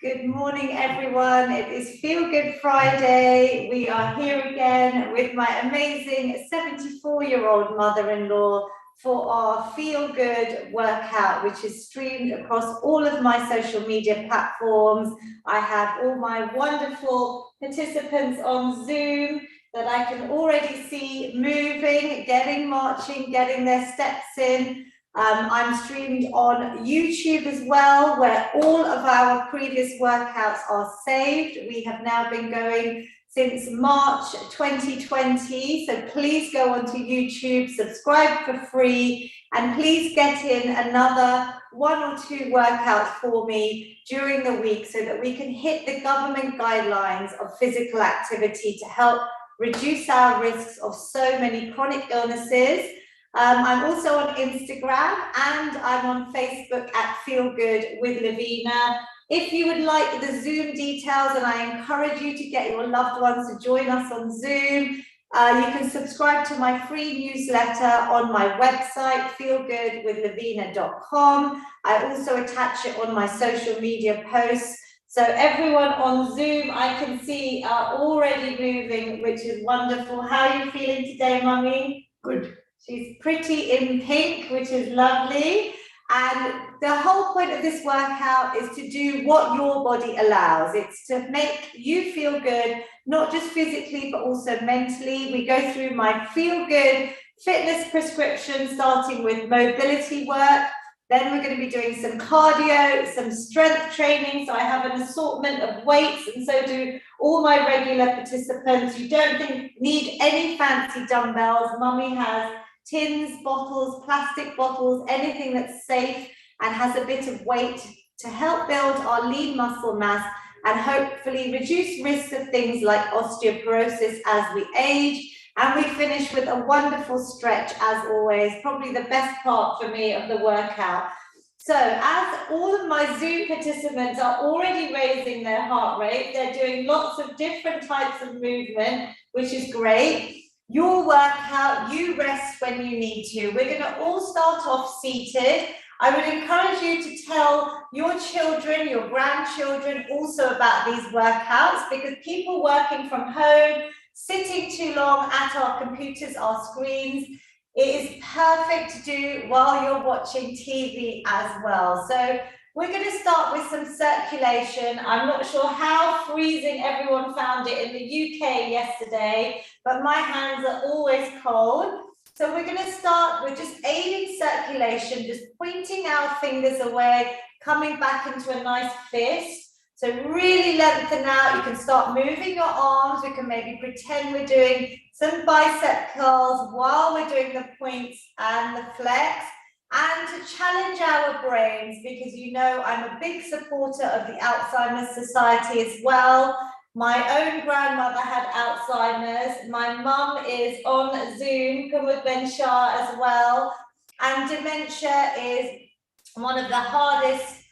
Good morning, everyone. It is Feel Good Friday. We are here again with my amazing 74-year-old mother-in-law for our Feel Good workout, which is streamed across all of my social media platforms. I have all my wonderful participants on Zoom that I can already see moving, marching, getting their steps in. I'm streamed on YouTube as well, where all of our previous workouts are saved. We have now been going since March 2020, so please go onto YouTube, subscribe for free, and please get in another 1 or 2 workouts for me during the week so that we can hit the government guidelines of physical activity to help reduce our risks of so many chronic illnesses. I'm also on Instagram and I'm on Facebook at feelgoodwithlavina. If you would like the Zoom details, and I encourage you to get your loved ones to join us on Zoom, you can subscribe to my free newsletter on my website, feelgoodwithlavina.com. I also attach it on my social media posts. So everyone on Zoom, I can see are already moving, which is wonderful. How are you feeling today, Mummy? Good. She's pretty in pink, which is lovely. And the whole point of this workout is to do what your body allows. It's to make you feel good, not just physically, but also mentally. We go through my Feel Good fitness prescription, starting with mobility work. Then we're going to be doing some cardio, some strength training. So I have an assortment of weights, and so do all my regular participants. You don't need any fancy dumbbells. Mummy has tins, bottles, plastic bottles, anything that's safe and has a bit of weight to help build our lean muscle mass and hopefully reduce risks of things like osteoporosis as we age. And we finish with a wonderful stretch, as always, probably the best part for me of the workout. So as all of my Zoom participants are already raising their heart rate, they're doing lots of different types of movement, which is great. Your workout, you rest when you need to. We're going to all start off seated. I would encourage you to tell your children, your grandchildren also about these workouts, because people working from home, sitting too long at our computers, our screens, it is perfect to do while you're watching TV as well. So we're going to start with some circulation. I'm not sure how freezing everyone found it in the UK yesterday, but my hands are always cold. So we're going to start with just aiding circulation, just pointing our fingers away, coming back into a nice fist. So really lengthen out. You can start moving your arms. We can maybe pretend we're doing some bicep curls while we're doing the points and the flex. And to challenge our brains, because you know I'm a big supporter of the Alzheimer's Society as well. My own grandmother had Alzheimer's. My mum is on Zoom, Kumud Ben Shah as well. And dementia is one of the hardest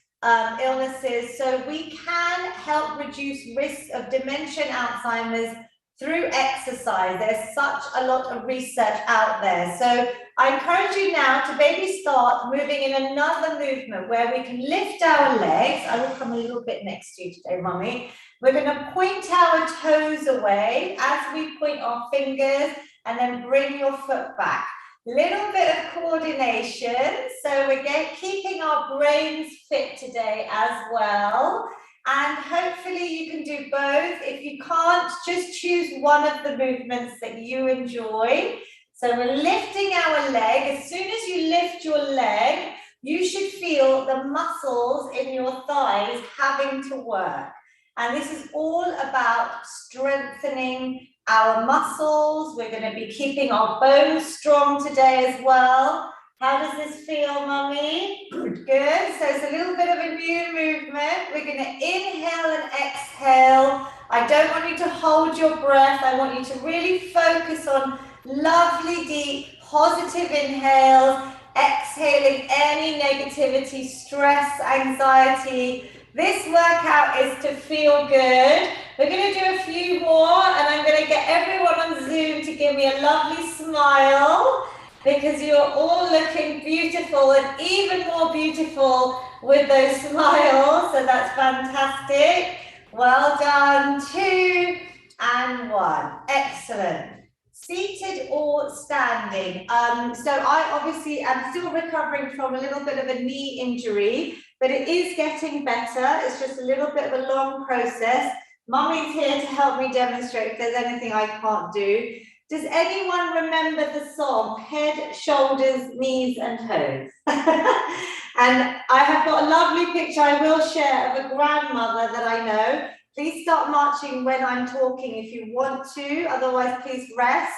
illnesses. So we can help reduce risks of dementia and Alzheimer's through exercise. There's such a lot of research out there. So I encourage you now to maybe start moving in another movement where we can lift our legs. I will come a little bit next to you today, Mummy. We're going to point our toes away as we point our fingers, and then bring your foot back. Little bit of coordination. So we're keeping our brains fit today as well. And hopefully you can do both. If you can't, just choose one of the movements that you enjoy. So we're lifting our leg. As soon as you lift your leg, you should feel the muscles in your thighs having to work. And this is all about strengthening our muscles. We're going to be keeping our bones strong today as well. How does this feel, Mummy? Good. Good. So it's a little bit of a new movement. We're going to inhale and exhale. I don't want you to hold your breath. I want you to really focus on lovely, deep, positive inhales, exhaling any negativity, stress, anxiety. This workout is to feel good. We're going to do a few more, and I'm going to get everyone on Zoom to give me a lovely smile. because you're all looking beautiful and even more beautiful with those smiles. So that's fantastic. Well done. 2 and 1. Excellent. Seated or standing. So I obviously am still recovering from a little bit of a knee injury, but it is getting better. It's just a little bit of a long process. Mummy's here to help me demonstrate if there's anything I can't do. Does anyone remember the song Head, Shoulders, Knees and Toes? And I have got a lovely picture I will share of a grandmother that I know. Please start marching when I'm talking if you want to, otherwise please rest.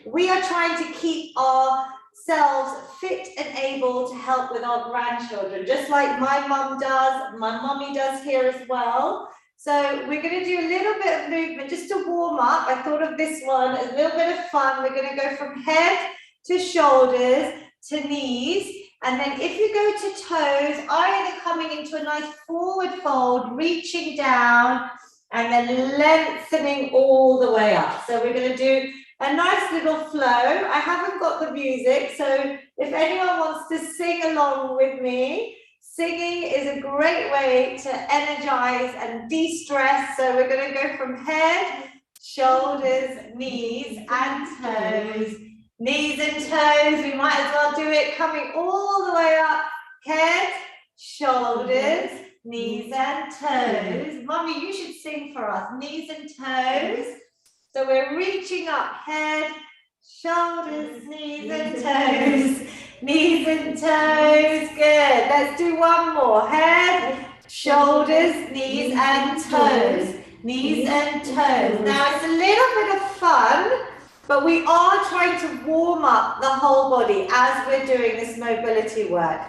We are trying to keep ourselves fit and able to help with our grandchildren, just like my mum does, my mummy does here as well. So we're going to do a little bit of movement just to warm up. I thought of this one, a little bit of fun. We're going to go from head to shoulders to knees. And then if you go to toes, either coming into a nice forward fold, reaching down, and then lengthening all the way up. So we're going to do a nice little flow. I haven't got the music, so if anyone wants to sing along with me, singing is a great way to energize and de-stress. So we're going to go from head, shoulders, knees and toes. Knees and toes, we might as well do it coming all the way up. Head, shoulders, knees and toes. Mummy, you should sing for us. Knees and toes. So we're reaching up, head, shoulders, knees and toes. Knees and toes, good. Let's do one more. Head, shoulders, knees and toes. Knees and toes. Now it's a little bit of fun, but we are trying to warm up the whole body as we're doing this mobility work.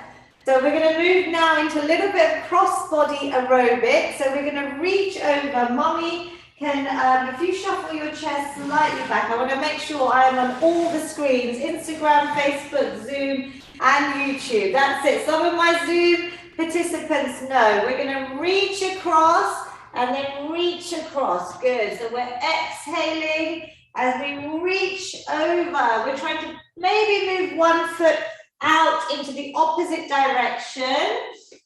So we're going to move now into a little bit of crossbody aerobic. So we're going to reach over. Mummy can, if you shuffle your chest slightly back, I want to make sure I am on all the screens, Instagram, Facebook, Zoom, and YouTube. That's it. Some of my Zoom participants know. We're going to reach across and then reach across. Good. So we're exhaling as we reach over. We're trying to maybe move one foot out into the opposite direction.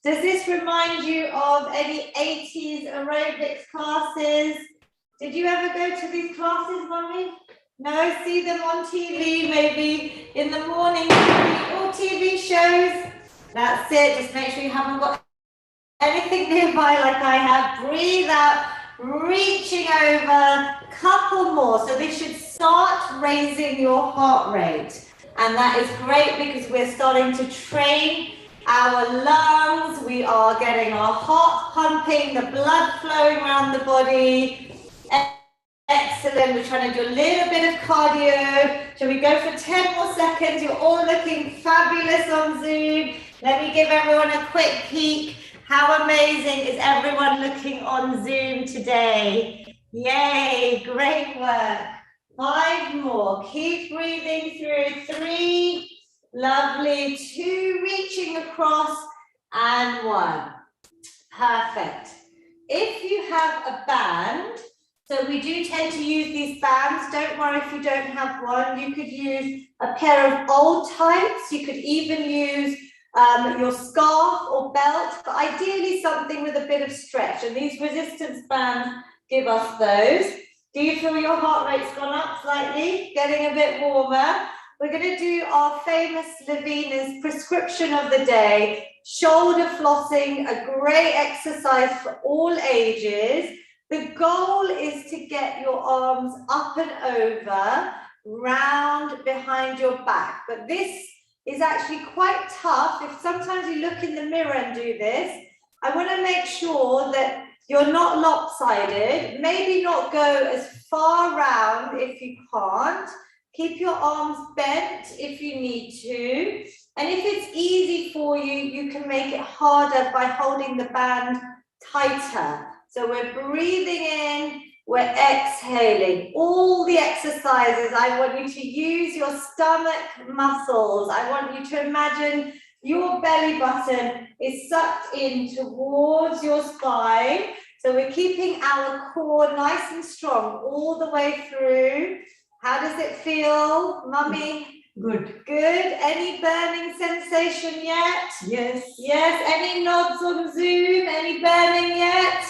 Does this remind you of any 80s aerobics classes? Did you ever go to these classes, Mummy? No, see them on TV, maybe in the morning, or TV shows. That's it, just make sure you haven't got anything nearby like I have. Breathe out, reaching over, couple more. So this should start raising your heart rate. And that is great because we're starting to train our lungs. We are getting our heart pumping, the blood flowing around the body. Excellent. We're trying to do a little bit of cardio. Shall we go for 10 more seconds? You're all looking fabulous on Zoom. Let me give everyone a quick peek. How amazing is everyone looking on Zoom today? Yay, great work. 5 more. Keep breathing through. 3. Lovely. 2. Reaching across. And 1. Perfect. If you have a band, so we do tend to use these bands. Don't worry if you don't have one. You could use a pair of old tights. You could even use your scarf or belt, but ideally something with a bit of stretch. And these resistance bands give us those. Do you feel your heart rate's gone up slightly? Getting a bit warmer. We're going to do our famous Lavina's prescription of the day. Shoulder flossing, a great exercise for all ages. The goal is to get your arms up and over, round behind your back. But this is actually quite tough. If sometimes you look in the mirror and do this, I want to make sure that you're not lopsided. Maybe not go as far round if you can't. Keep your arms bent if you need to. And if it's easy for you, you can make it harder by holding the band tighter. So we're breathing in, we're exhaling. All the exercises, I want you to use your stomach muscles. I want you to imagine your belly button is sucked in towards your spine. So we're keeping our core nice and strong all the way through. How does it feel, Mummy? Good. Good. Any burning sensation yet? Yes. Yes. Any nods on Zoom? Any burning yet?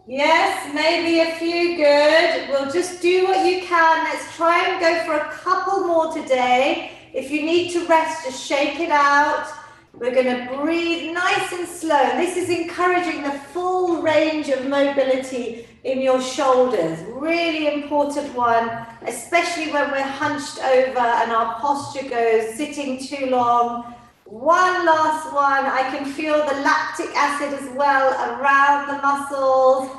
Yes, maybe a few. Good. We'll just do what you can. Let's try and go for a couple more today. If you need to rest, just shake it out. We're going to breathe nice and slow. This is encouraging the full range of mobility in your shoulders. Really important one, especially when we're hunched over and our posture goes sitting too long. One last one. I can feel the lactic acid as well around the muscles,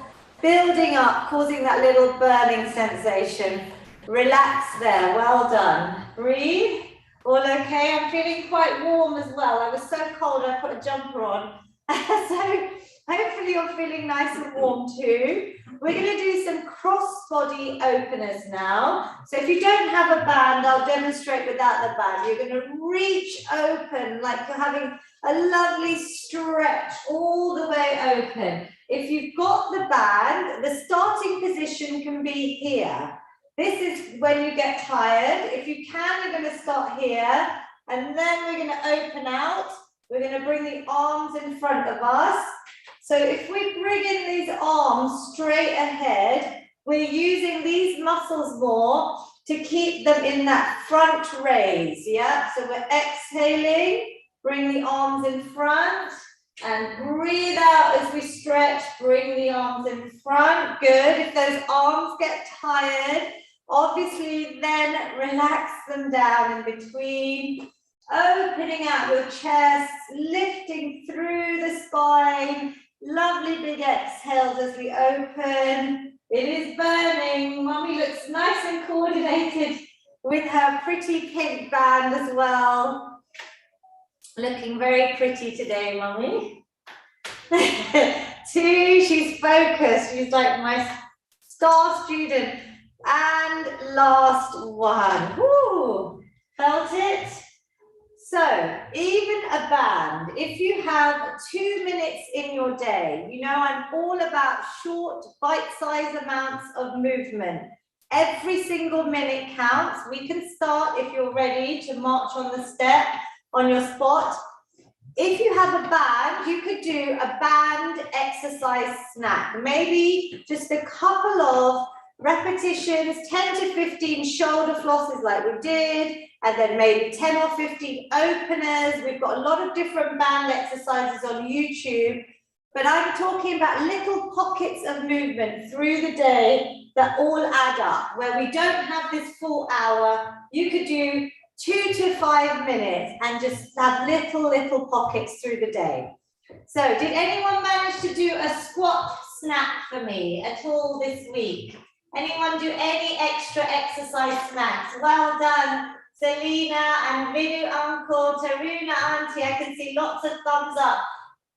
building up, causing that little burning sensation. Relax there. Well done. Breathe. All okay? I'm feeling quite warm as well. I was so cold I put a jumper on. So hopefully you're feeling nice and warm too. We're going to do some crossbody openers now. So if you don't have a band, I'll demonstrate without the band. You're going to reach open like you're having a lovely stretch all the way open. If you've got the band, the starting position can be here. This is when you get tired. If you can, you're going to start here, and then we're going to open out. We're going to bring the arms in front of us. So if we bring in these arms straight ahead, we're using these muscles more to keep them in that front raise, yeah? So we're exhaling, bring the arms in front, and breathe out as we stretch, bring the arms in front. Good. If those arms get tired, obviously then relax them down in between. Opening out your chest, lifting through the spine. Lovely big exhales as we open. It is burning. Mummy looks nice and coordinated with her pretty pink band as well. Looking very pretty today, Mummy. 2, she's focused. She's like my star student. And last one. Woo! Felt it? So, even a band, if you have 2 minutes in your day, you know I'm all about short, bite-sized amounts of movement. Every single minute counts. We can start, if you're ready, to march on the step, on your spot. If you have a band, you could do a band exercise snack. Maybe just a couple of repetitions, 10 to 15 shoulder flosses like we did, and then maybe 10 or 15 openers. We've got a lot of different band exercises on YouTube, but I'm talking about little pockets of movement through the day that all add up. Where we don't have this full hour, you could do 2 to 5 minutes and just have little pockets through the day. So did anyone manage to do a squat snack for me at all this week? Anyone do any extra exercise snacks? Well done, Selena and Vidu Uncle, Taruna Auntie. I can see lots of thumbs up.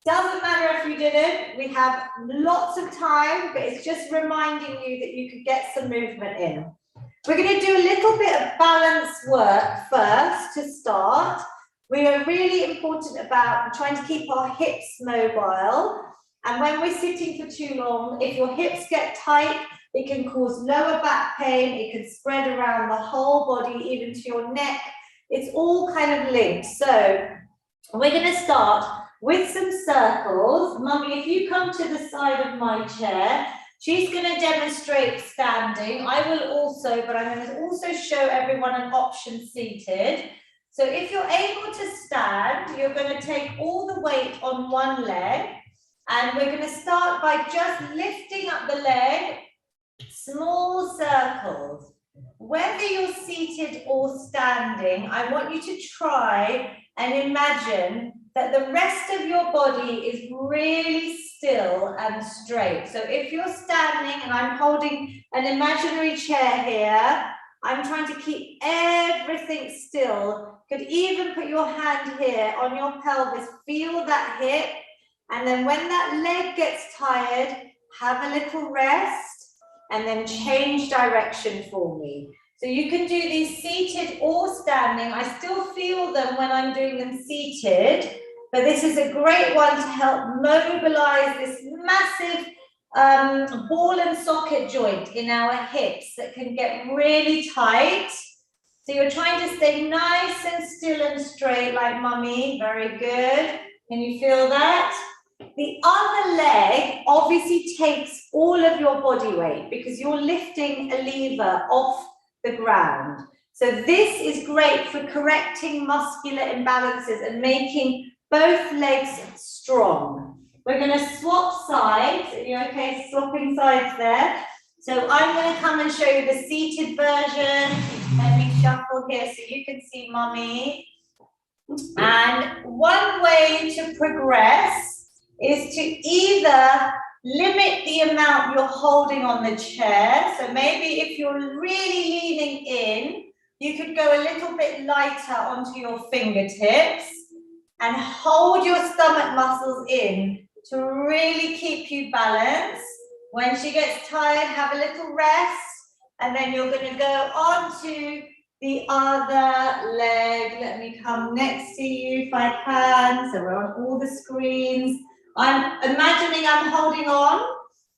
Doesn't matter if you didn't. We have lots of time, but it's just reminding you that you could get some movement in. We're going to do a little bit of balance work first to start. We are really important about trying to keep our hips mobile. And when we're sitting for too long, if your hips get tight, it can cause lower back pain. It can spread around the whole body, even to your neck. It's all kind of linked. So we're going to start with some circles. Mummy, if you come to the side of my chair, she's going to demonstrate standing. I will also, but I'm going to also show everyone an option seated. So if you're able to stand, you're going to take all the weight on one leg. And we're going to start by just lifting up the leg, small circles. Whether you're seated or standing, I want you to try and imagine that the rest of your body is really still and straight. So if you're standing and I'm holding an imaginary chair here, I'm trying to keep everything still. Could even put your hand here on your pelvis, feel that hip. And then when that leg gets tired, have a little rest and then change direction for me. So you can do these seated or standing. I still feel them when I'm doing them seated, but this is a great one to help mobilize this massive ball and socket joint in our hips that can get really tight. So you're trying to stay nice and still and straight like mummy. Very good. Can you feel that? The other leg obviously takes all of your body weight because you're lifting a lever off the ground. So this is great for correcting muscular imbalances and making both legs strong. We're going to swap sides. Are you okay swapping sides there? So I'm going to come and show you the seated version. Let me shuffle here so you can see mummy. And one way to progress is to either limit the amount you're holding on the chair. So maybe if you're really leaning in, you could go a little bit lighter onto your fingertips and hold your stomach muscles in to really keep you balanced. When she gets tired, have a little rest, and then you're going to go on to the other leg. Let me come next to you if I can. So we're on all the screens. I'm imagining I'm holding on,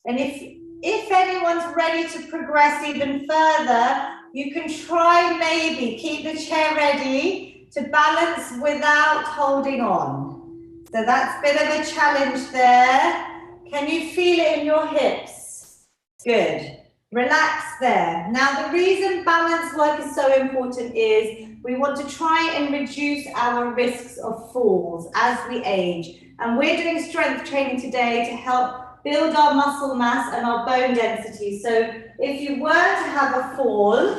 and if anyone's ready to progress even further, you can try maybe keep the chair ready to balance without holding on. So that's a bit of a challenge there. Can you feel it in your hips? Good. Relax there. Now, the reason balance work is so important is we want to try and reduce our risks of falls as we age. And we're doing strength training today to help build our muscle mass and our bone density. So if you were to have a fall,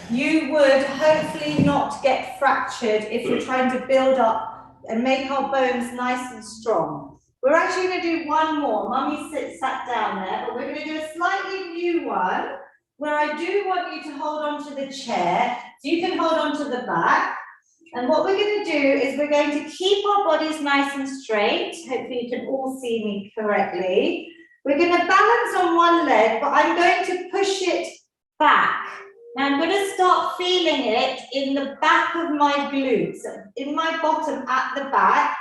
you would hopefully not get fractured if you're trying to build up and make our bones nice and strong. We're actually going to do one more. Mummy sat down there, but we're going to do a slightly new one where I do want you to hold on to the chair. So you can hold on to the back. And what we're going to do is we're going to keep our bodies nice and straight. Hopefully you can all see me correctly. We're going to balance on one leg, but I'm going to push it back. Now I'm going to start feeling it in the back of my glutes, in my bottom at the back.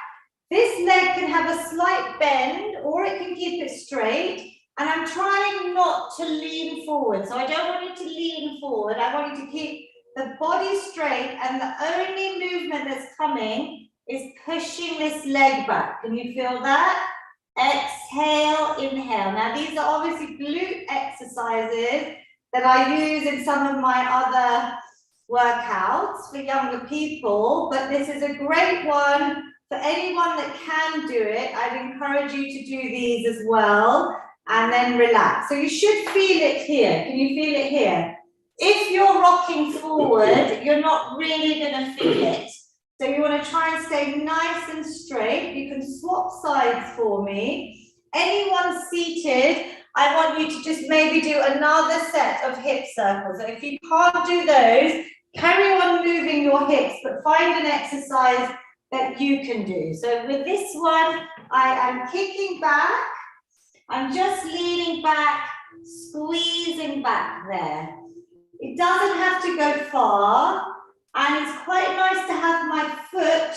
This leg can have a slight bend or it can keep it straight. And I'm trying not to lean forward. So I don't want you to lean forward. I want you to keep the body straight, and the only movement that's coming is pushing this leg back. Can you feel that? Exhale, inhale. Now these are obviously glute exercises that I use in some of my other workouts for younger people, but this is a great one for anyone that can do it. I'd encourage you to do these as well, and then relax. So you should feel it here. Can you feel it here? If you're rocking forward, you're not really going to feel it. So you want to try and stay nice and straight. You can swap sides for me. Anyone seated, I want you to just maybe do another set of hip circles. So if you can't do those, carry on moving your hips, but find an exercise that you can do. So with this one, I am kicking back. I'm just leaning back, squeezing back there. It doesn't have to go far, and it's quite nice to have my foot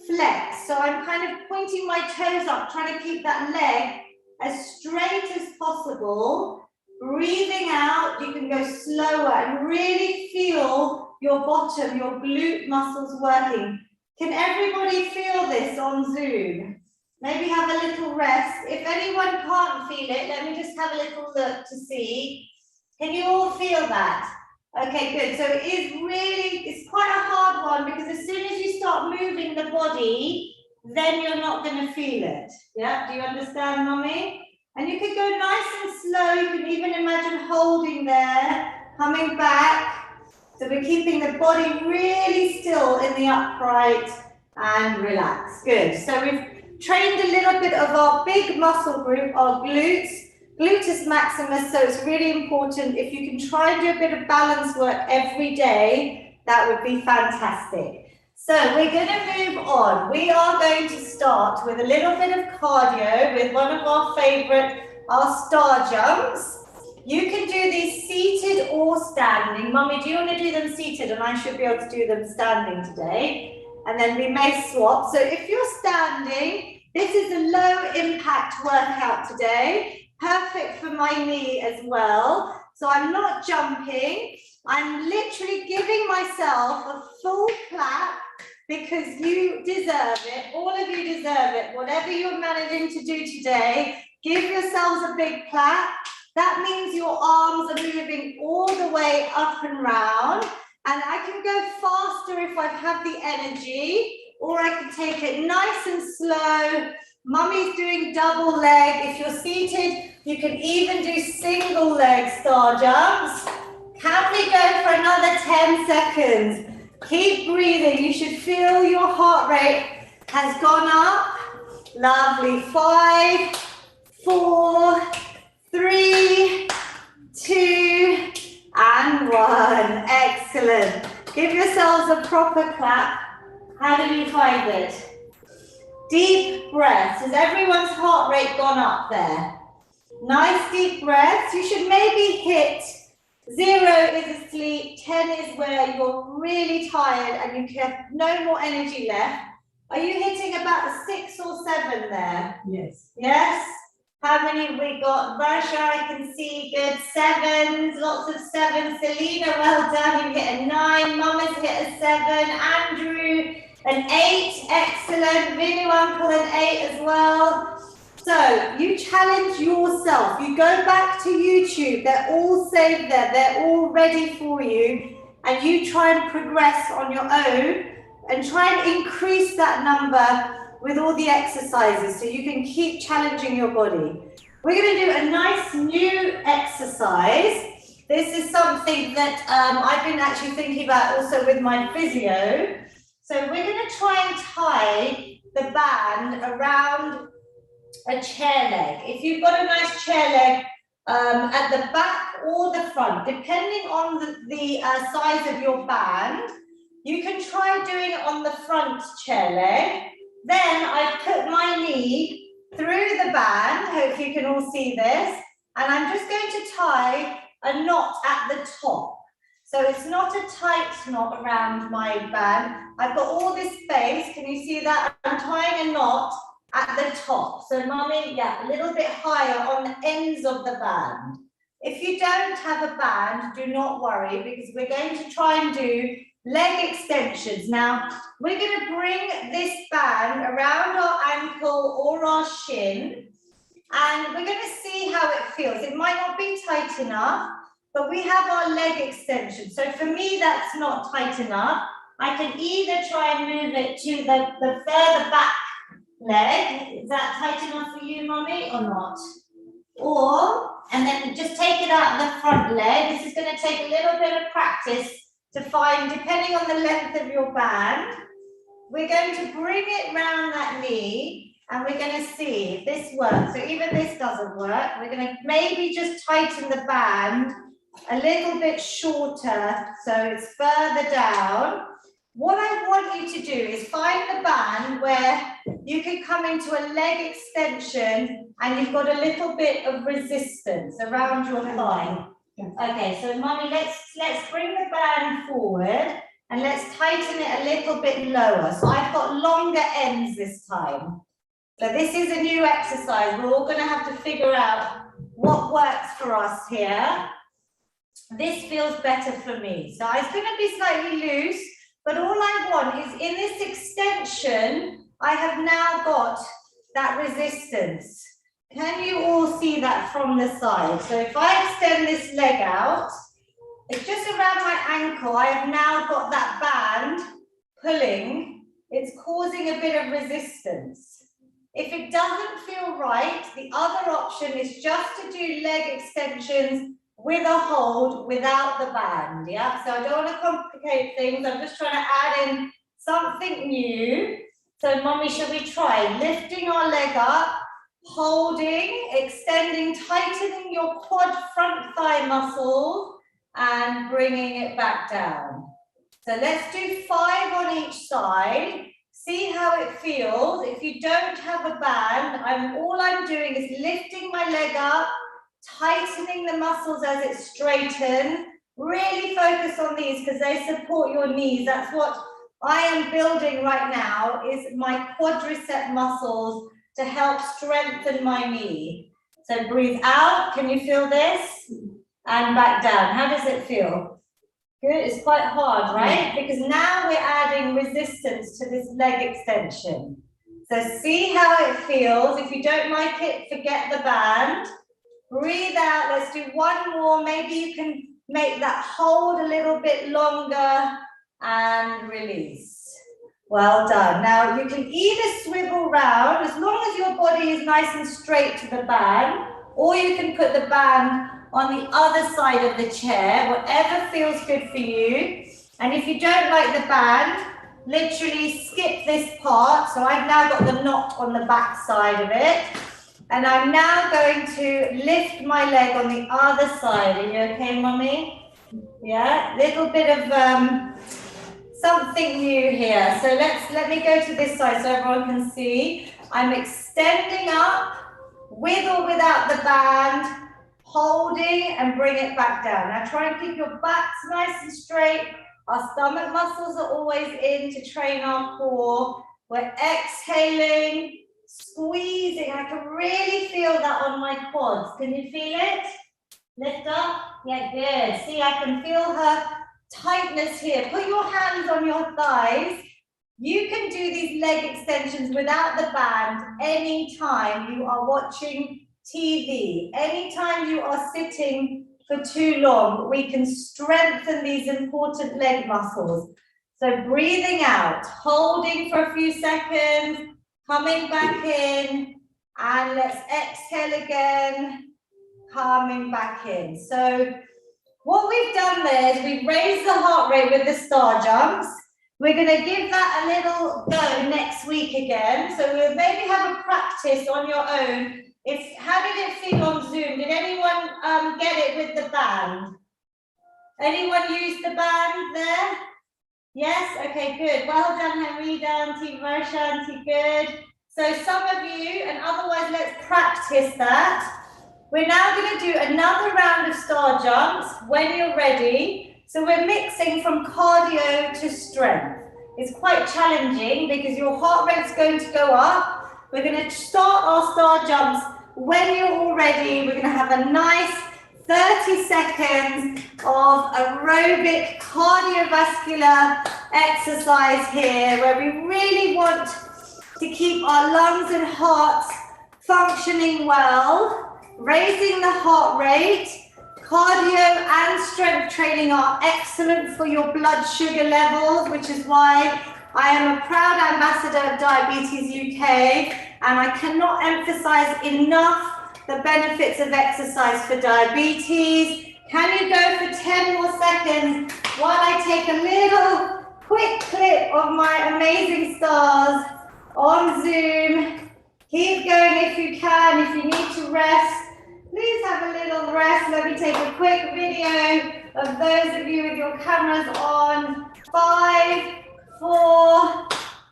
flexed. So I'm kind of pointing my toes up, trying to keep that leg as straight as possible. Breathing out, you can go slower and really feel your bottom, your glute muscles working. Can everybody feel this on Zoom? Maybe have a little rest. If anyone can't feel it, let me just have a little look to see. Can you all feel that? Okay, good. So it is really, it's quite a hard one because as soon as you start moving the body, then you're not going to feel it. Yeah, do you understand, Mummy? And you could go nice and slow. You can even imagine holding there, coming back. So we're keeping the body really still in the upright and relaxed. Good. So we've trained a little bit of our big muscle group, our glutes. Gluteus maximus, so it's really important. If you can try and do a bit of balance work every day, that would be fantastic. So we're going to move on. We are going to start with a little bit of cardio with one of our favorite, our star jumps. You can do these seated or standing. Mummy, do you want to do them seated? And I should be able to do them standing today. And then we may swap. So if you're standing, this is a low impact workout today. Perfect for my knee as well. So I'm not jumping. I'm literally giving myself a full clap because you deserve it. All of you deserve it. Whatever you're managing to do today, give yourselves a big clap. That means your arms are moving all the way up and round. And I can go faster if I have the energy, or I can take it nice and slow. Mummy's doing double leg. If you're seated, you can even do single leg star jumps. Can we go for another 10 seconds? Keep breathing. You should feel your heart rate has gone up. Lovely. 5, 4, 3, 2, and 1. Excellent. Give yourselves a proper clap. How did you find it? Deep breaths. Has everyone's heart rate gone up there? Nice deep breaths. You should maybe hit 0 is asleep, 10 is where you're really tired and you have no more energy left. Are you hitting about a 6 or 7 there? Yes. Yes? How many have we got? Varsha, I can see good 7s, lots of 7s. Selena, well done, you hit a 9. Mama's hit a 7. Andrew, an 8, excellent. Vinu uncle, an 8 as well. So you challenge yourself. You go back to YouTube, they're all saved there, they're all ready for you. And you try and progress on your own and try and increase that number with all the exercises so you can keep challenging your body. We're going to do a nice new exercise. This is something that I've been actually thinking about also with my physio. So we're going to try and tie the band around a chair leg. If you've got a nice chair leg at the back or the front, depending on the size of your band, you can try doing it on the front chair leg. Then I put my knee through the band, hopefully you can all see this, and I'm just going to tie a knot at the top. So it's not a tight knot around my band. I've got all this space, can you see that? I'm tying a knot at the top. So Mummy, yeah, a little bit higher on the ends of the band. If you don't have a band, do not worry because we're going to try and do leg extensions. Now, we're going to bring this band around our ankle or our shin and we're going to see how it feels. It might not be tight enough, but we have our leg extension. So for me, that's not tight enough. I can either try and move it to the further back leg. Is that tight enough for you, Mummy, or not? Or, and then just take it out of the front leg. This is going to take a little bit of practice to find, depending on the length of your band. We're going to bring it round that knee and we're going to see if this works. So even this doesn't work. We're going to maybe just tighten the band a little bit shorter so it's further down. What I want you to do is find the band where you can come into a leg extension and you've got a little bit of resistance around your thigh. Okay, so Mummy, let's bring the band forward and let's tighten it a little bit lower. So I've got longer ends this time. So this is a new exercise. We're all going to have to figure out what works for us here. This feels better for me. So it's going to be slightly loose, but all I want is in this extension, I have now got that resistance. Can you all see that from the side? So if I extend this leg out, it's just around my ankle. I have now got that band pulling. It's causing a bit of resistance. If it doesn't feel right, the other option is just to do leg extensions with a hold without the band. Yeah, so I don't want to complicate things. I'm just trying to add in something new. So Mummy, shall we try lifting our leg up, holding, extending, tightening your quad front thigh muscles and bringing it back down. So let's do 5 on each side. See how it feels. If you don't have a band, all I'm doing is lifting my leg up, tightening the muscles as it straightens. Really focus on these because they support your knees. That's what I am building right now, is my quadricep muscles to help strengthen my knee. So breathe out. Can you feel this? and back down. How does it feel? Good, it's quite hard, right? Because now we're adding resistance to this leg extension. So see how it feels. If you don't like it, forget the band. Breathe out, let's do one more. Maybe you can make that hold a little bit longer and release. Well done. Now you can either swivel round, as long as your body is nice and straight to the band, or you can put the band on the other side of the chair, whatever feels good for you. And if you don't like the band, literally skip this part. So I've now got the knot on the back side of it. And I'm now going to lift my leg on the other side. Are you okay, Mummy? Yeah, little bit of something new here. So let me go to this side so everyone can see. I'm extending up with or without the band, holding and bring it back down. Now try and keep your backs nice and straight. Our stomach muscles are always in to train our core. We're exhaling, squeezing. I can really feel that on my quads. Can you feel it? Lift up. Yeah, good. See, I can feel her tightness here. Put your hands on your thighs. You can do these leg extensions without the band anytime you are watching TV, anytime you are sitting for too long. We can strengthen these important leg muscles. So breathing out, holding for a few seconds, coming back in, and let's exhale again, coming back in. So what we've done there is we've raised the heart rate with the star jumps. We're going to give that a little go next week again. So we'll maybe have a practice on your own. How did it feel on Zoom? Did anyone get it with the band? Anyone use the band there? Yes? Okay, good. Well done, Hamida, Auntie Varsha, Auntie, good. So some of you, and otherwise let's practice that. We're now going to do another round of star jumps when you're ready. So we're mixing from cardio to strength. It's quite challenging because your heart rate's going to go up. We're going to start our star jumps when you're all ready. We're going to have a nice 30 seconds of aerobic cardiovascular exercise here where we really want to keep our lungs and hearts functioning well. Raising the heart rate, cardio and strength training are excellent for your blood sugar levels, which is why I am a proud ambassador of Diabetes UK, and I cannot emphasize enough the benefits of exercise for diabetes. Can you go for 10 more seconds while I take a little quick clip of my amazing stars on Zoom? Keep going if you can. If you need to rest, please have a little rest. Let me take a quick video of those of you with your cameras on. 5, 4,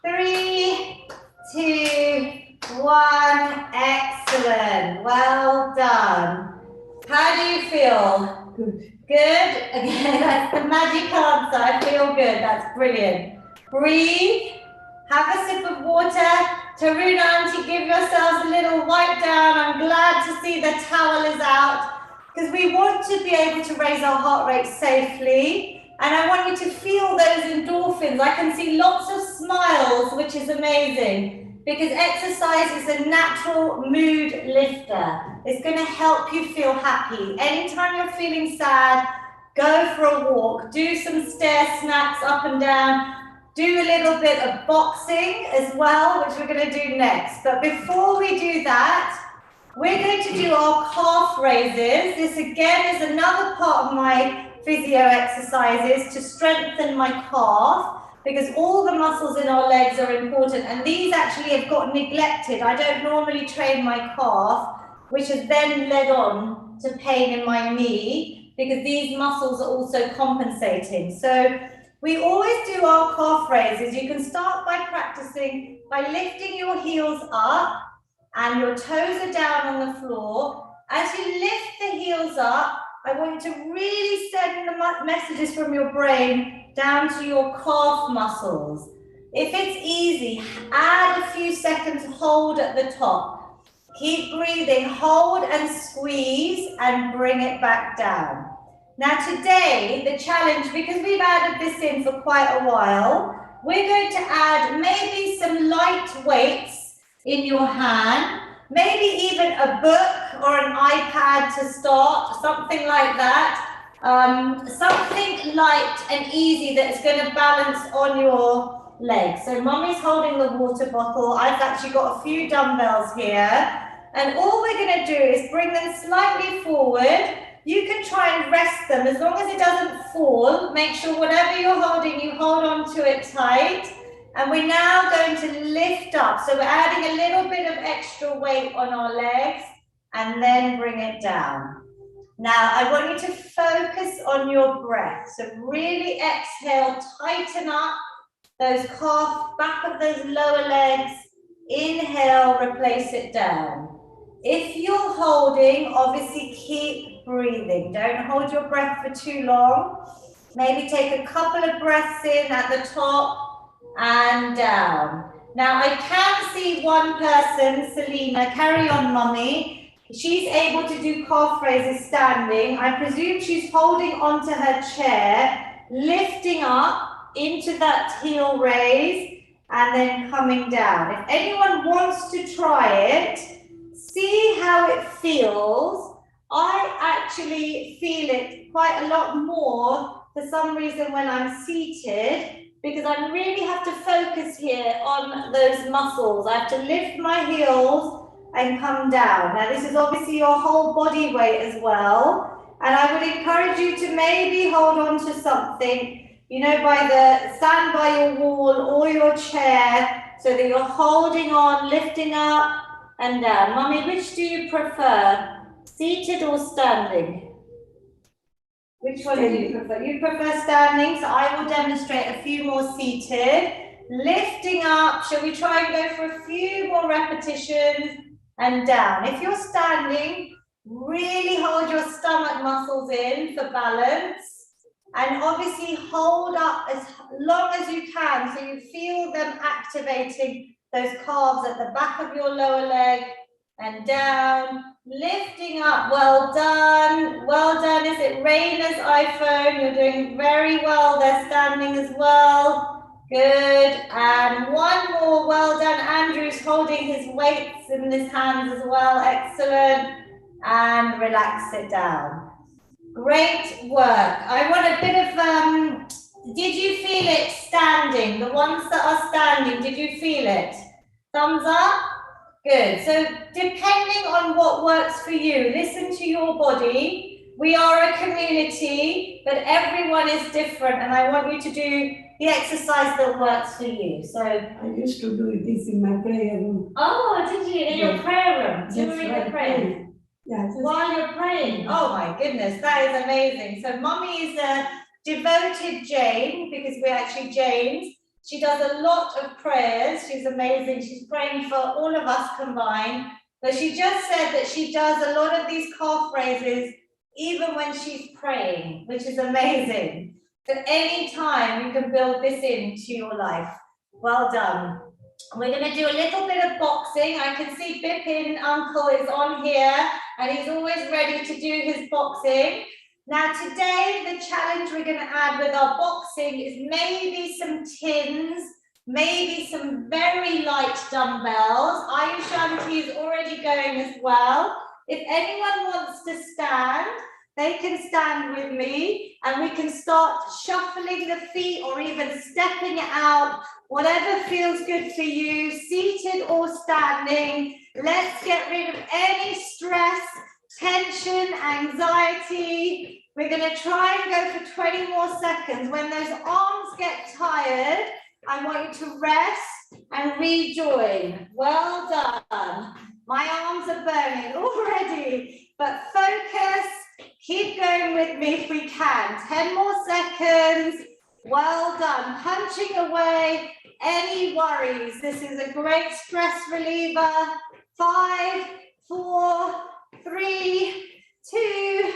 3, 2, 1. Excellent. Well done. How do you feel? Good. Good? Again, that's the magic answer. I feel good. That's brilliant. Breathe. Have a sip of water. Taruna, Auntie, give yourselves a little wipe down. I'm glad to see the towel is out because we want to be able to raise our heart rate safely. And I want you to feel those endorphins. I can see lots of smiles, which is amazing because exercise is a natural mood lifter. It's going to help you feel happy. Anytime you're feeling sad, go for a walk. Do some stair snaps up and down. Do a little bit of boxing as well, which we're going to do next. But before we do that, we're going to do our calf raises. This again is another part of my physio exercises to strengthen my calf because all the muscles in our legs are important and these actually have got neglected. I don't normally train my calf, which has then led on to pain in my knee because these muscles are also compensating. So we always do our calf raises. You can start by practicing by lifting your heels up and your toes are down on the floor. As you lift the heels up, I want you to really send the messages from your brain down to your calf muscles. If it's easy, add a few seconds hold at the top. Keep breathing, hold and squeeze and bring it back down. Now today, the challenge, because we've added this in for quite a while, we're going to add maybe some light weights in your hand, maybe even a book or an iPad to start, something like that. Something light and easy that's going to balance on your legs. So mommy's holding the water bottle. I've actually got a few dumbbells here. And all we're going to do is bring them slightly forward. You can try and rest them as long as it doesn't fall. Make sure whatever you're holding, you hold on to it tight. And we're now going to lift up. So we're adding a little bit of extra weight on our legs and then bring it down. Now, I want you to focus on your breath. So really exhale, tighten up those calf, back of those lower legs. Inhale, replace it down. If you're holding, obviously keep breathing. Don't hold your breath for too long. Maybe take a couple of breaths in at the top and down. Now I can see one person, Selena, carry on mummy. She's able to do calf raises standing. I presume she's holding onto her chair, lifting up into that heel raise and then coming down. If anyone wants to try it, see how it feels. I actually feel it quite a lot more for some reason when I'm seated, because I really have to focus here on those muscles. I have to lift my heels and come down. Now this is obviously your whole body weight as well. And I would encourage you to maybe hold on to something, you know, stand by your wall or your chair so that you're holding on, lifting up and down. Mummy, which do you prefer? Seated or standing? Which one do you prefer? You prefer standing, so I will demonstrate a few more seated. Lifting up, shall we try and go for a few more repetitions and down. If you're standing, really hold your stomach muscles in for balance. And obviously hold up as long as you can so you feel them activating those calves at the back of your lower leg and down. Lifting up, well done. Well done. Is it Raina's iPhone? You're doing very well. They're standing as well. Good. And one more. Well done. Andrew's holding his weights in his hands as well. Excellent. And relax it down. Great work. I want a bit of, did you feel it standing? The ones that are standing, did you feel it? Thumbs up? Good. So depending on what works for you, listen to your body. We are a community, but everyone is different, and I want you to do the exercise that works for you. So I used to do this in my prayer room. Oh, did you? In your prayer room? During the prayer? Yeah, while you're praying. Oh my goodness, that is amazing. So mommy is a devoted Jane, because we're actually Janes. She does a lot of prayers. She's amazing. She's praying for all of us combined. But she just said that she does a lot of these calf raises even when she's praying, which is amazing. So any time you can build this into your life. Well done. We're going to do a little bit of boxing. I can see Bipin Uncle is on here and he's always ready to do his boxing. Now today, the challenge we're going to add with our boxing is maybe some tins, maybe some very light dumbbells. Ayushanti is already going as well. If anyone wants to stand, they can stand with me and we can start shuffling the feet or even stepping it out, whatever feels good for you, seated or standing. Let's get rid of any stress, tension, anxiety. We're going to try and go for 20 more seconds. When those arms get tired, I want you to rest and rejoin. Well done. My arms are burning already, but focus. Keep going with me if we can. 10 more seconds. Well done. Punching away any worries. This is a great stress reliever. 5, 4, 3, 2,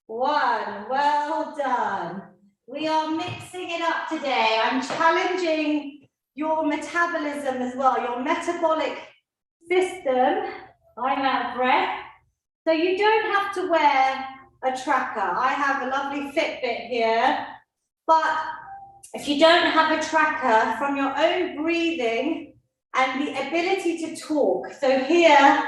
1. Well done. We are mixing it up today. I'm challenging your metabolism as well, your metabolic system. I'm out of breath. So you don't have to wear a tracker. I have a lovely Fitbit here, but if you don't have a tracker, from your own breathing and the ability to talk. So here,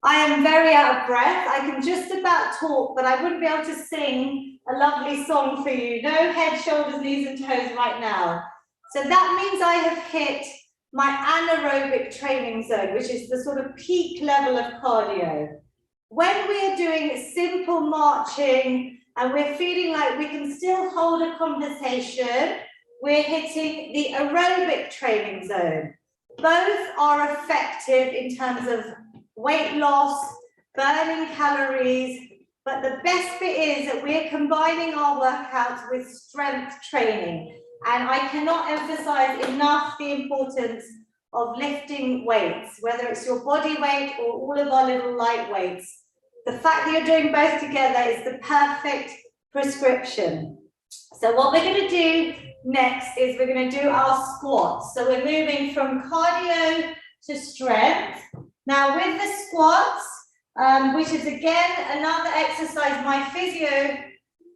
I am very out of breath. I can just about talk, but I wouldn't be able to sing a lovely song for you. No head, shoulders, knees, and toes right now. So that means I have hit my anaerobic training zone, which is the sort of peak level of cardio. When we are doing simple marching and we're feeling like we can still hold a conversation, we're hitting the aerobic training zone. Both are effective in terms of weight loss, burning calories, but the best bit is that we're combining our workouts with strength training. And I cannot emphasize enough the importance of lifting weights, whether it's your body weight or all of our little light weights. The fact that you're doing both together is the perfect prescription. So what we're going to do next is we're going to do our squats. So we're moving from cardio to strength. Now with the squats, which is again another exercise my physio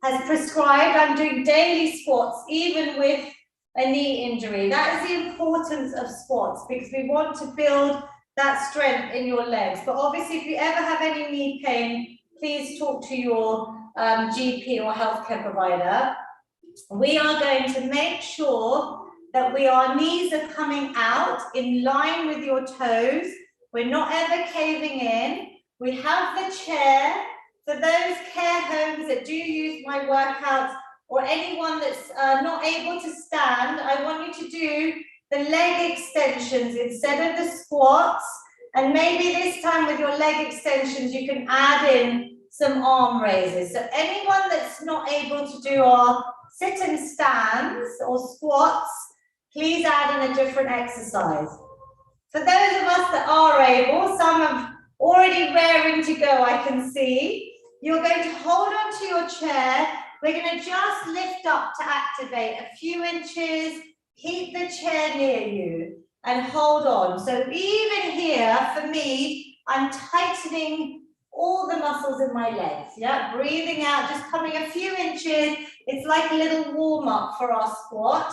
has prescribed, I'm doing daily squats even with a knee injury. That is the importance of squats because we want to build that strength in your legs. But obviously if you ever have any knee pain, please talk to your GP or healthcare provider. We are going to make sure that our knees are coming out in line with your toes. We're not ever caving in. We have the chair. For those care homes that do use my workouts or anyone that's not able to stand, I want you to do the leg extensions instead of the squats. And maybe this time with your leg extensions, you can add in some arm raises. So anyone that's not able to do our sit and stands or squats, please add in a different exercise. For those of us that are able, some are already raring to go, I can see. You're going to hold on to your chair. We're going to just lift up to activate a few inches. Keep the chair near you and hold on. So even here, for me, I'm tightening all the muscles in my legs. Yeah, breathing out, just coming a few inches. It's like a little warm up for our squat.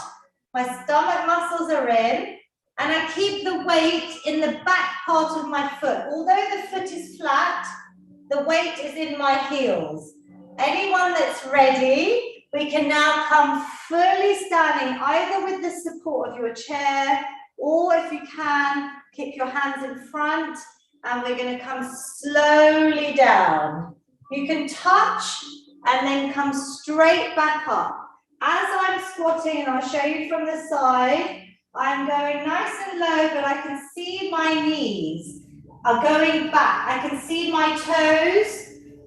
My stomach muscles are in. And I keep the weight in the back part of my foot. Although the foot is flat, the weight is in my heels. Anyone that's ready, we can now come fully standing, either with the support of your chair, or if you can, keep your hands in front, and we're going to come slowly down. You can touch and then come straight back up. As I'm squatting, and I'll show you from the side, I'm going nice and low, but I can see my knees are going back. I can see my toes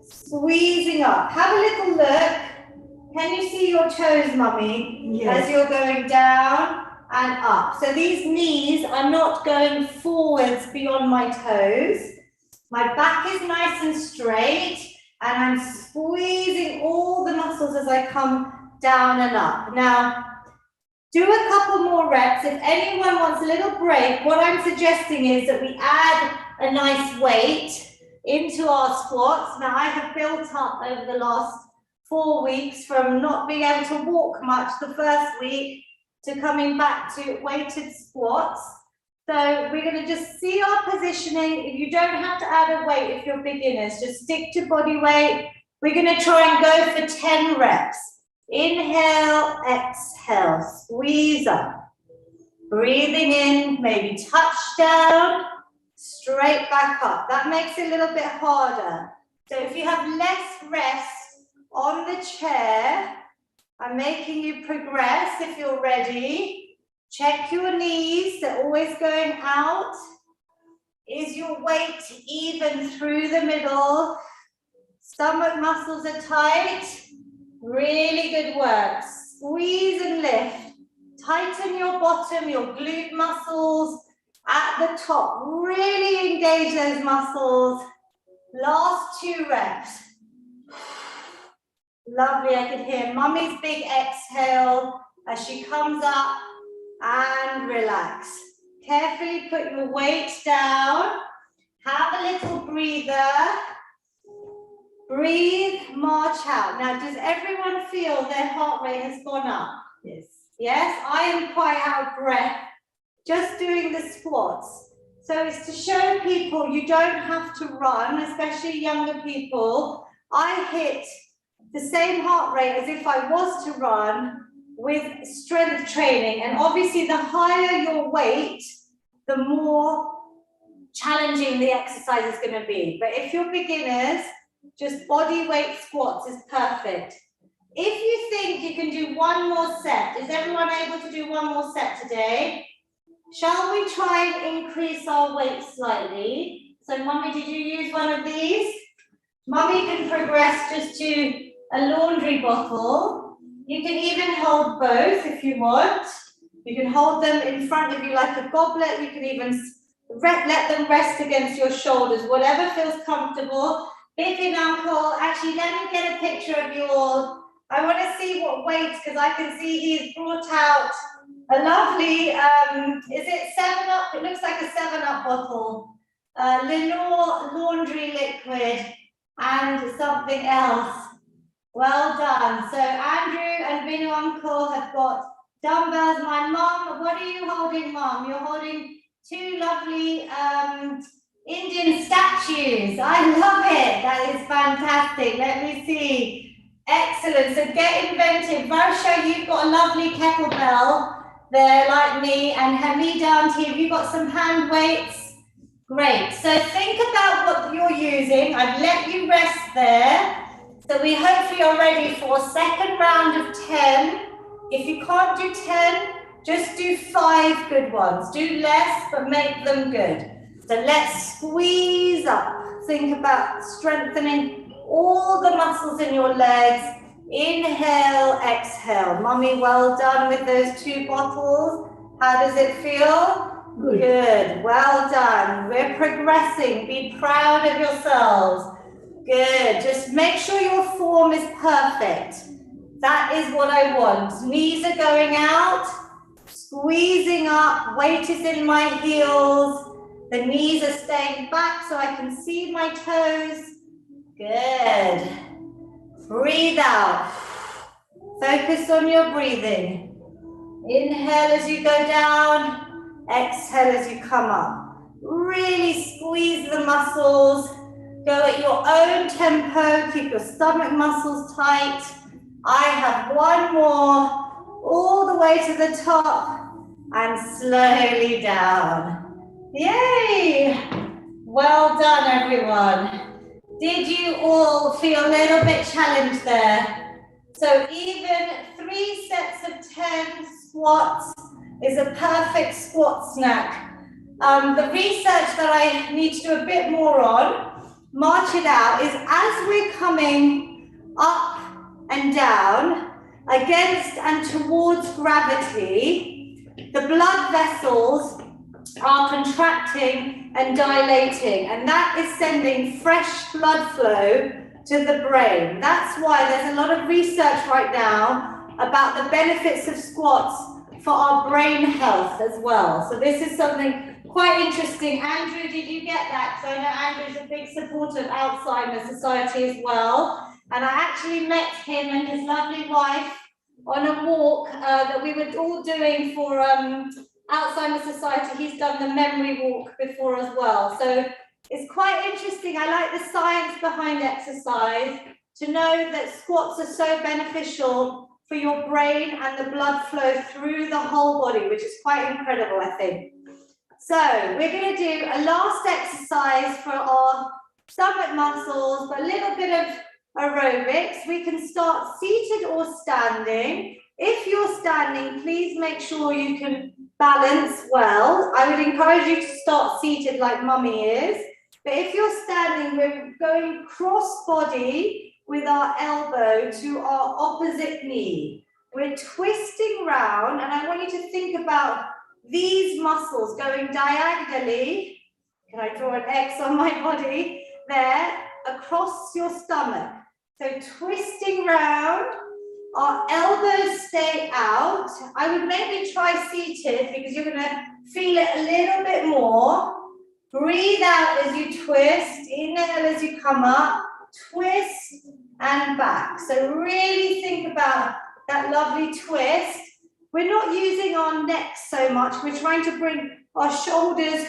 squeezing up. Have a little look. Can you see your toes, Mummy? Yes. As you're going down and up. So these knees are not going forwards beyond my toes. My back is nice and straight, and I'm squeezing all the muscles as I come down and up. Now, do a couple more reps. If anyone wants a little break, what I'm suggesting is that we add a nice weight into our squats. Now, I have built up over the last 4 weeks from not being able to walk much the first week to coming back to weighted squats. So we're going to just see our positioning. If you don't have to add a weight if you're beginners, just stick to body weight. We're going to try and go for 10 reps. Inhale, exhale, squeeze up. Breathing in, maybe touch down, straight back up. That makes it a little bit harder. So if you have less rest on the chair, I'm making you progress if you're ready. Check your knees, they're always going out. Is your weight even through the middle? Stomach muscles are tight. Really good work. Squeeze and lift. Tighten your bottom, your glute muscles at the top. Really engage those muscles. Last 2 reps. Lovely, I can hear Mummy's big exhale as she comes up and relax. Carefully put your weight down. Have a little breather. Breathe, march out. Now, does everyone feel their heart rate has gone up? Yes. Yes, I am quite out of breath just doing the squats. So it's to show people you don't have to run, especially younger people. I hit the same heart rate as if I was to run with strength training. And obviously the higher your weight, the more challenging the exercise is going to be. But if you're beginners, just body weight squats is perfect. If you think you can do one more set, is everyone able to do one more set today? Shall we try and increase our weight slightly? So, Mummy, did you use one of these? Mummy can progress just to a laundry bottle. You can even hold both if you want. You can hold them in front of you like a goblet. You can even let them rest against your shoulders, whatever feels comfortable. Big and uncle, actually, let me get a picture of you all. I want to see what weight, because I can see he's brought out a lovely, is it 7-Up? It looks like a 7-Up bottle. Lenore laundry liquid and something else. Well done. So Andrew and Vinu uncle have got dumbbells. My mum, what are you holding, Mum? You're holding two lovely Indian statues. I love it. That is fantastic. Let me see. Excellent. So get inventive. Varsha, you've got a lovely kettlebell there like me, and Hamida auntie, have you got some hand weights? Great. So think about what you're using. I've let you rest there. So we hopefully are ready for a second round of 10. If you can't do 10, just do 5 good ones. Do less, but make them good. So let's squeeze up. Think about strengthening all the muscles in your legs. Inhale, exhale. Mummy, well done with those 2 bottles. How does it feel? Good. Good. Well done. We're progressing. Be proud of yourselves. Good. Just make sure your form is perfect. That is what I want. Knees are going out, squeezing up. Weight is in my heels. The knees are staying back so I can see my toes. Good. Breathe out. Focus on your breathing. Inhale as you go down. Exhale as you come up. Really squeeze the muscles. Go at your own tempo. Keep your stomach muscles tight. I have one more. All the way to the top. And slowly down. Yay! Well done, everyone. Did you all feel a little bit challenged there? So even 3 sets of 10 squats is a perfect squat snack. The research that I need to do a bit more on, march it out, is as we're coming up and down against and towards gravity, the blood vessels are contracting and dilating, and that is sending fresh blood flow to the brain. That's why there's a lot of research right now about the benefits of squats for our brain health as well. So this is something quite interesting. Andrew, did you get that? So I know Andrew's a big supporter of Alzheimer's Society as well. And I actually met him and his lovely wife on a walk that we were all doing for Alzheimer's Society. He's done the memory walk before as well. So it's quite interesting. I like the science behind exercise, to know that squats are so beneficial for your brain and the blood flow through the whole body, which is quite incredible, I think. So we're going to do a last exercise for our stomach muscles, but a little bit of aerobics. We can start seated or standing. If you're standing, please make sure you can balance well. I would encourage you to start seated like Mummy is. But if you're standing, we're going cross body with our elbow to our opposite knee. We're twisting round, and I want you to think about these muscles going diagonally. Can I draw an X on my body? There, across your stomach. So twisting round, our elbows stay out. I would maybe try seated because you're going to feel it a little bit more. Breathe out as you twist. Inhale as you come up. Twist and back. So really think about that lovely twist. We're not using our necks so much. We're trying to bring our shoulders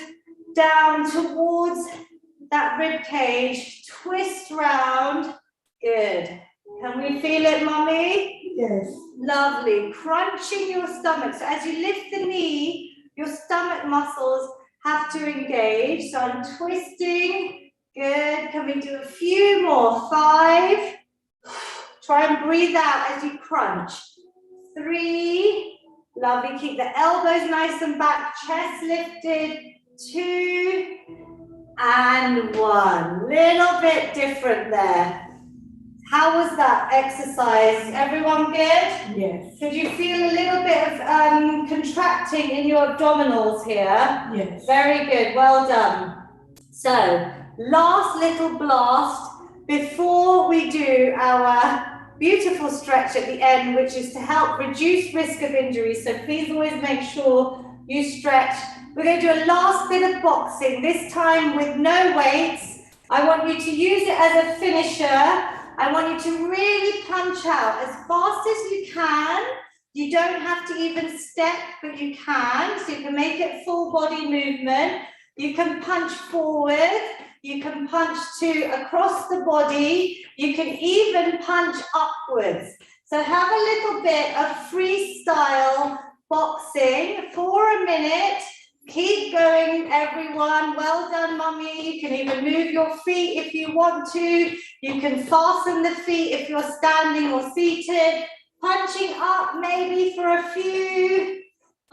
down towards that rib cage. Twist round. Good. Can we feel it, Mummy? Yes. Lovely. Crunching your stomach. So as you lift the knee, your stomach muscles have to engage. So I'm twisting. Good. Can we do a few more? 5. Try and breathe out as you crunch. 3. Lovely. Keep the elbows nice and back. Chest lifted. 2. And 1. Little bit different there. How was that exercise? Everyone good? Yes. Could you feel a little bit of contracting in your abdominals here? Yes. Very good, well done. So, last little blast before we do our beautiful stretch at the end, which is to help reduce risk of injury. So please always make sure you stretch. We're going to do a last bit of boxing, this time with no weights. I want you to use it as a finisher. I want you to really punch out as fast as you can. You don't have to even step, but you can. So you can make it full body movement. You can punch forward. You can punch across the body. You can even punch upwards. So have a little bit of freestyle boxing for a minute. Keep going, everyone. Well done, Mummy. You can even move your feet if you want to. You can fasten the feet if you're standing or seated. Punching up maybe for a few.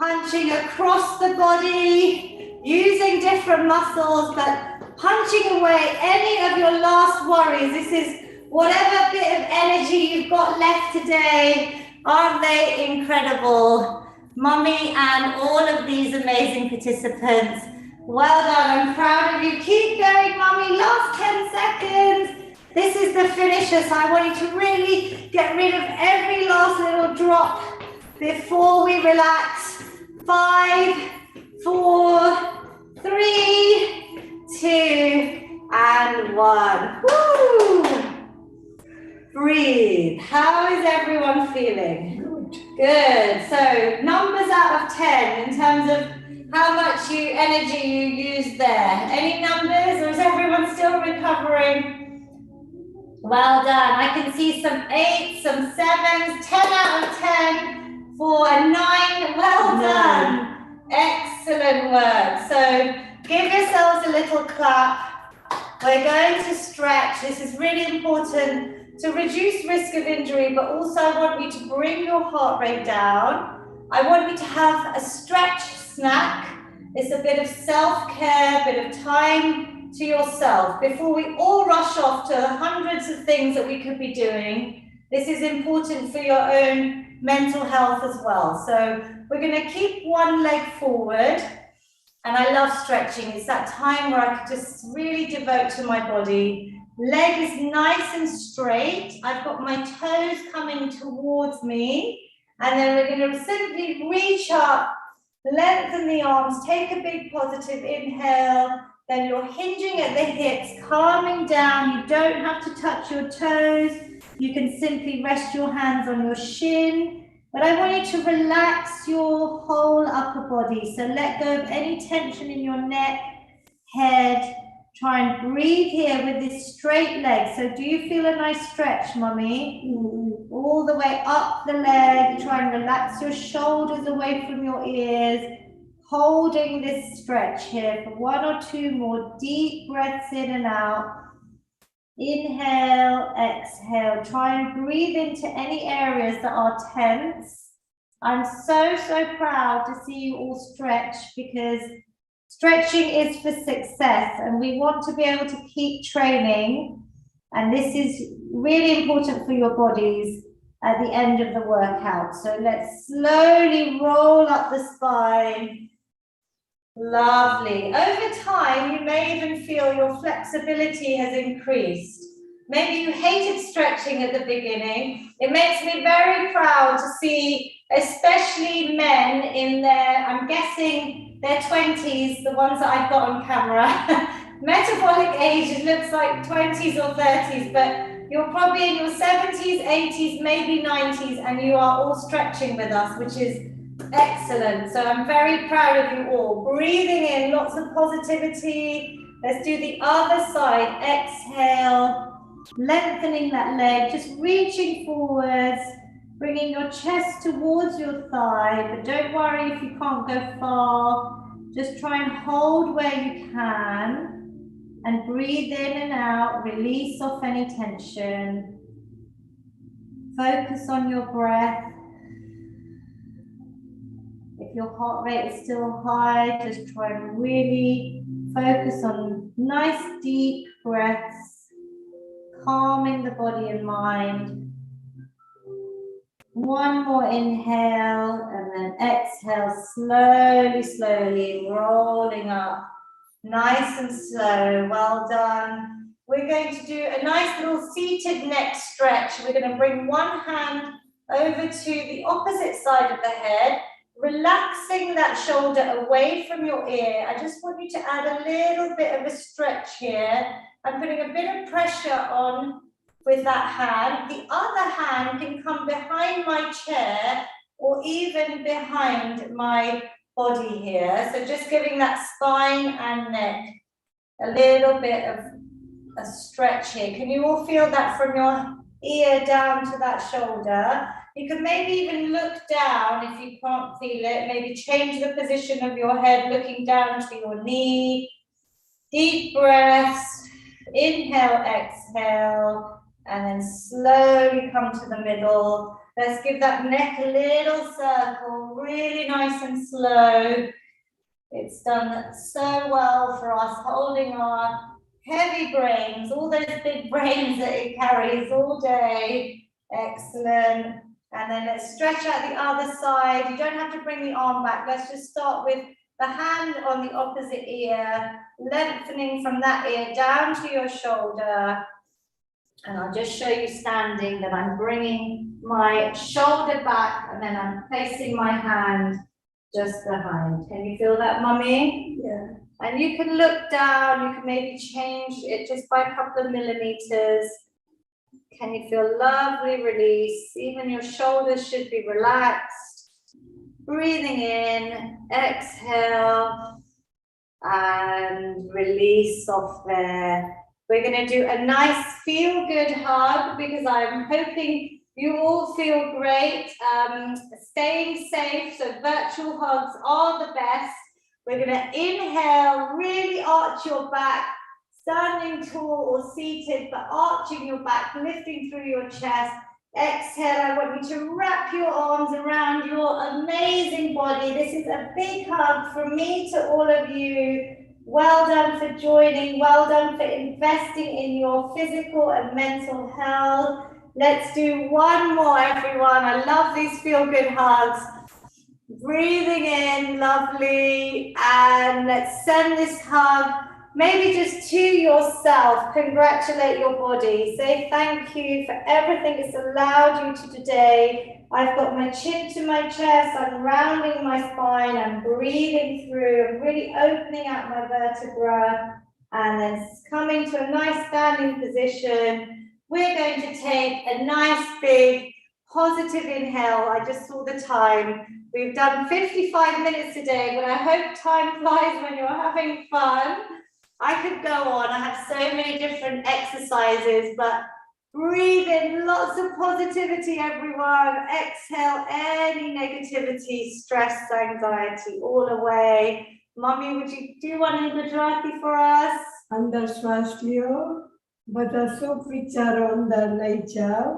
Punching across the body. Using different muscles, but punching away any of your last worries. This is whatever bit of energy you've got left today. Aren't they incredible? Mummy and all of these amazing participants. Well done, I'm proud of you. Keep going, Mummy, last 10 seconds. This is the finisher, so I want you to really get rid of every last little drop before we relax. 5, 4, 3, 2, and 1. Woo! Breathe. How is everyone feeling? Good. So numbers out of 10 in terms of how much energy you use there. Any numbers, or is everyone still recovering? Well done. I can see some 8s, some 7s, 10 out of 10 for a 9. Well done. Excellent work. So give yourselves a little clap. We're going to stretch. This is really important to reduce risk of injury, but also I want you to bring your heart rate down. I want you to have a stretch snack. It's a bit of self-care, bit of time to yourself. Before we all rush off to hundreds of things that we could be doing, this is important for your own mental health as well. So we're going to keep one leg forward. And I love stretching. It's that time where I can just really devote to my body. Leg is nice and straight. I've got my toes coming towards me. And then we're going to simply reach up, lengthen the arms, take a big positive inhale. Then you're hinging at the hips, calming down. You don't have to touch your toes. You can simply rest your hands on your shin. But I want you to relax your whole upper body. So let go of any tension in your neck, head. Try and breathe here with this straight leg. So do you feel a nice stretch, Mummy? All the way up the leg. Try and relax your shoulders away from your ears. Holding this stretch here for 1 or 2 more deep breaths in and out. Inhale, exhale. Try and breathe into any areas that are tense. I'm so proud to see you all stretch, because stretching is for success and we want to be able to keep training. And this is really important for your bodies at the end of the workout. So let's slowly roll up the spine. Lovely. Over time, you may even feel your flexibility has increased. Maybe you hated stretching at the beginning. It makes me very proud to see especially men in their, I'm guessing their 20s, the ones that I've got on camera. Metabolic age, it looks like 20s or 30s, but you're probably in your 70s, 80s, maybe 90s, and you are all stretching with us, which is excellent. So I'm very proud of you all. Breathing in, lots of positivity. Let's do the other side. Exhale, lengthening that leg, just reaching forwards, bringing your chest towards your thigh, but don't worry if you can't go far. Just try and hold where you can. And breathe in and out, release off any tension. Focus on your breath. If your heart rate is still high, just try and really focus on nice deep breaths, calming the body and mind. One more inhale and then exhale, slowly, slowly rolling up. Nice and slow, well done. We're going to do a nice little seated neck stretch. We're going to bring one hand over to the opposite side of the head, relaxing that shoulder away from your ear. I just want you to add a little bit of a stretch here. I'm putting a bit of pressure on with that hand. The other hand can come behind my chair or even behind my body here. So just giving that spine and neck a little bit of a stretch here. Can you all feel that from your ear down to that shoulder? You can maybe even look down if you can't feel it. Maybe change the position of your head, looking down to your knee. Deep breaths. Inhale, exhale, and then slowly come to the middle. Let's give that neck a little circle, really nice and slow. It's done so well for us, holding our heavy brains, all those big brains that it carries all day. Excellent. And then let's stretch out the other side. You don't have to bring the arm back. Let's just start with the hand on the opposite ear, lengthening from that ear down to your shoulder. And I'll just show you standing that I'm bringing my shoulder back and then I'm placing my hand just behind. Can you feel that, Mummy? Yeah. And you can look down, you can maybe change it just by a couple of millimeters. Can you feel lovely release? Even your shoulders should be relaxed. Breathing in, exhale, and release off there. We're going to do a nice feel-good hug because I'm hoping you all feel great. Staying safe, so virtual hugs are the best. We're going to inhale, really arch your back, standing tall or seated, but arching your back, lifting through your chest. Exhale, I want you to wrap your arms around your amazing body. This is a big hug from me to all of you. Well done for joining. Well done for investing in your physical and mental health. Let's do one more, everyone. I love these feel-good hugs. Breathing in, lovely. And let's send this hug maybe just to yourself. Congratulate your body. Say thank you for everything it's allowed you to today. I've got my chin to my chest. I'm rounding my spine. I'm breathing through. I'm really opening out my vertebra. And then coming to a nice standing position. We're going to take a nice big positive inhale. I just saw the time. We've done 55 minutes today, but I hope time flies when you're having fun. I could go on. I have so many different exercises, but breathe in lots of positivity, everyone. Exhale any negativity, stress, anxiety, all away. Mummy, would you do one in Gujarati for us? અંદર શ્વાસ લ્યો, બધા સુખ વિચારો અંદર લઈ જાઓ.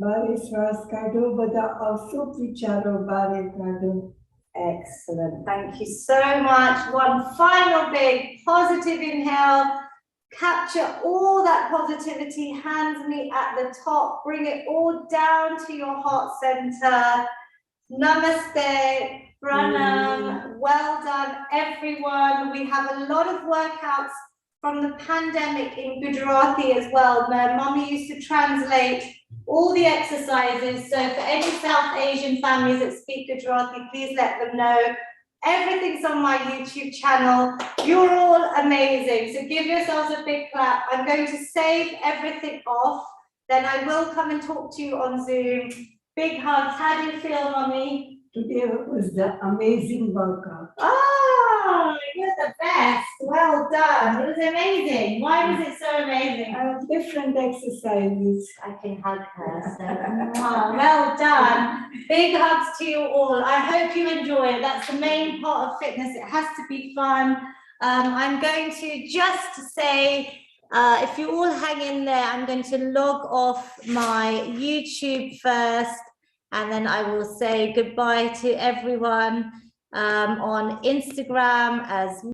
બારે શ્વાસ કાઢો, બધા અશુભ વિચારો બારે કાઢો. Excellent. Thank you so much. One final big positive inhale. Capture all that positivity. Hands meet at the top. Bring it all down to your heart center. Namaste. Pranam. Well done, everyone. We have a lot of workouts from the pandemic in Gujarati as well. My mummy used to translate all the exercises. So for any South Asian families that speak Gujarati, please let them know. Everything's on my YouTube channel. You're all amazing. So give yourselves a big clap. I'm going to save everything off. Then I will come and talk to you on Zoom. Big hugs. How do you feel, Mummy? Today was the amazing workout. Oh, you're the best. Well done. It was amazing. Why was it so amazing? Different exercises. I can hug her. So, well done. Big hugs to you all. I hope you enjoy it. That's the main part of fitness. It has to be fun. I'm going to just say, if you all hang in there, I'm going to log off my YouTube first, and then I will say goodbye to everyone on Instagram as well.